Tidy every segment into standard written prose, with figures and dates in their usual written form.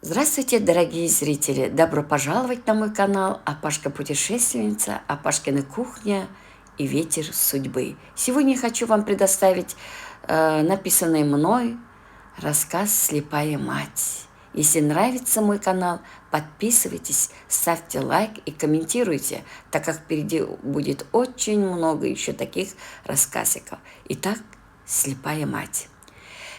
Здравствуйте, дорогие зрители! Добро пожаловать на мой канал Апашка-путешественница, Апашкина кухня и ветер судьбы. Сегодня я хочу вам предоставить написанный мной рассказ «Слепая мать». Если нравится мой канал, подписывайтесь, ставьте лайк и комментируйте, так как впереди будет очень много еще таких рассказиков. Итак, «Слепая мать».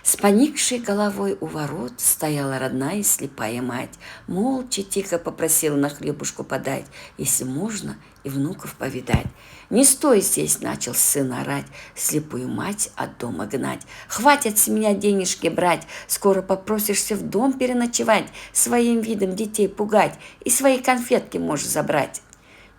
С поникшей головой у ворот стояла родная и слепая мать. Молча, тихо попросила на хлебушку подать, если можно, и внуков повидать. «Не стой здесь!» — начал сын орать, слепую мать от дома гнать. «Хватит с меня денежки брать, скоро попросишься в дом переночевать, своим видом детей пугать, и свои конфетки можешь забрать».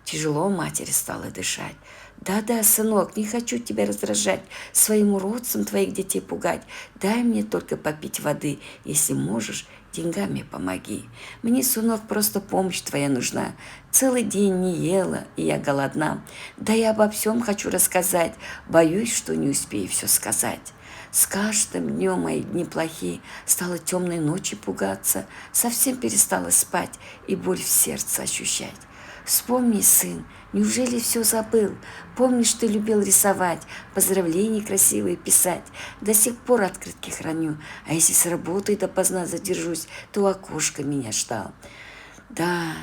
Тяжело матери стало дышать. «Да-да, сынок, не хочу тебя раздражать, своим уродцам твоих детей пугать. Дай мне только попить воды, если можешь, деньгами помоги. Мне, сынок, просто помощь твоя нужна. Целый день не ела, и я голодна. Да я обо всем хочу рассказать, боюсь, что не успею все сказать». С каждым днем мои дни плохие, стала темной ночи пугаться, совсем перестала спать и боль в сердце ощущать. Вспомни, сын, неужели все забыл? Помнишь, ты любил рисовать, поздравления красивые писать. До сих пор открытки храню, а если с работы допоздна задержусь, то у окошка меня ждал. Да,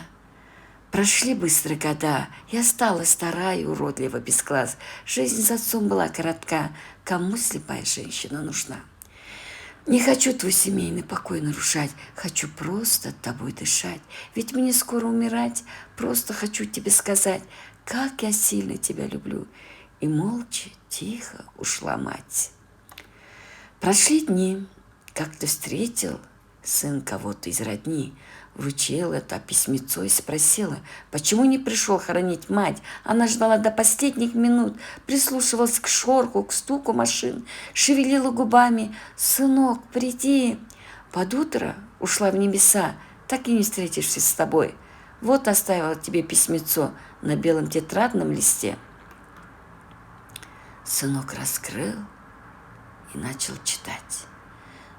прошли быстро года, я стала старая и уродлива без глаз. Жизнь с отцом была коротка, кому слепая женщина нужна? Не хочу твой семейный покой нарушать, хочу просто тобой дышать. Ведь мне скоро умирать, просто хочу тебе сказать, как я сильно тебя люблю. И молча, тихо ушла мать. Прошли дни, как ты встретил сын кого-то из родни, вручила это письмецо и спросила, почему не пришел хоронить мать. Она ждала до последних минут, прислушивалась к шороху, к стуку машин, шевелила губами. «Сынок, приди!» Под утро ушла в небеса, так и не встретишься с тобой. Вот оставила тебе письмецо на белом тетрадном листе. Сынок раскрыл и начал читать.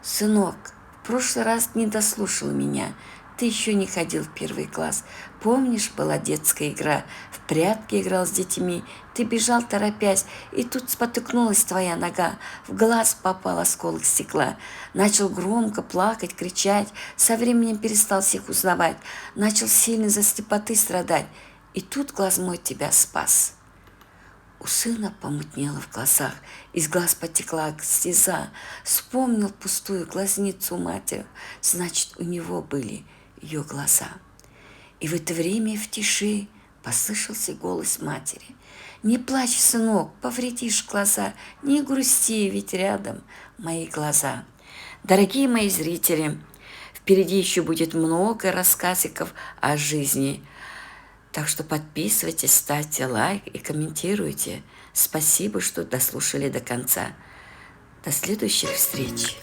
«Сынок, в прошлый раз не дослушал меня. Ты еще не ходил в первый класс. Помнишь, была детская игра? В прятки играл с детьми. Ты бежал, торопясь, и тут спотыкнулась твоя нога. В глаз попал осколок стекла. Начал громко плакать, кричать. Со временем перестал всех узнавать. Начал сильно за слепоты страдать. И тут глаз мой тебя спас». У сына помутнело в глазах, из глаз потекла слеза. Вспомнил пустую глазницу матери, значит, у него были ее глаза. И в это время в тиши послышался голос матери. «Не плачь, сынок, повредишь глаза, не грусти, ведь рядом мои глаза». Дорогие мои зрители, впереди еще будет много рассказиков о жизни. Так что подписывайтесь, ставьте лайк и комментируйте. Спасибо, что дослушали до конца. До следующих встреч!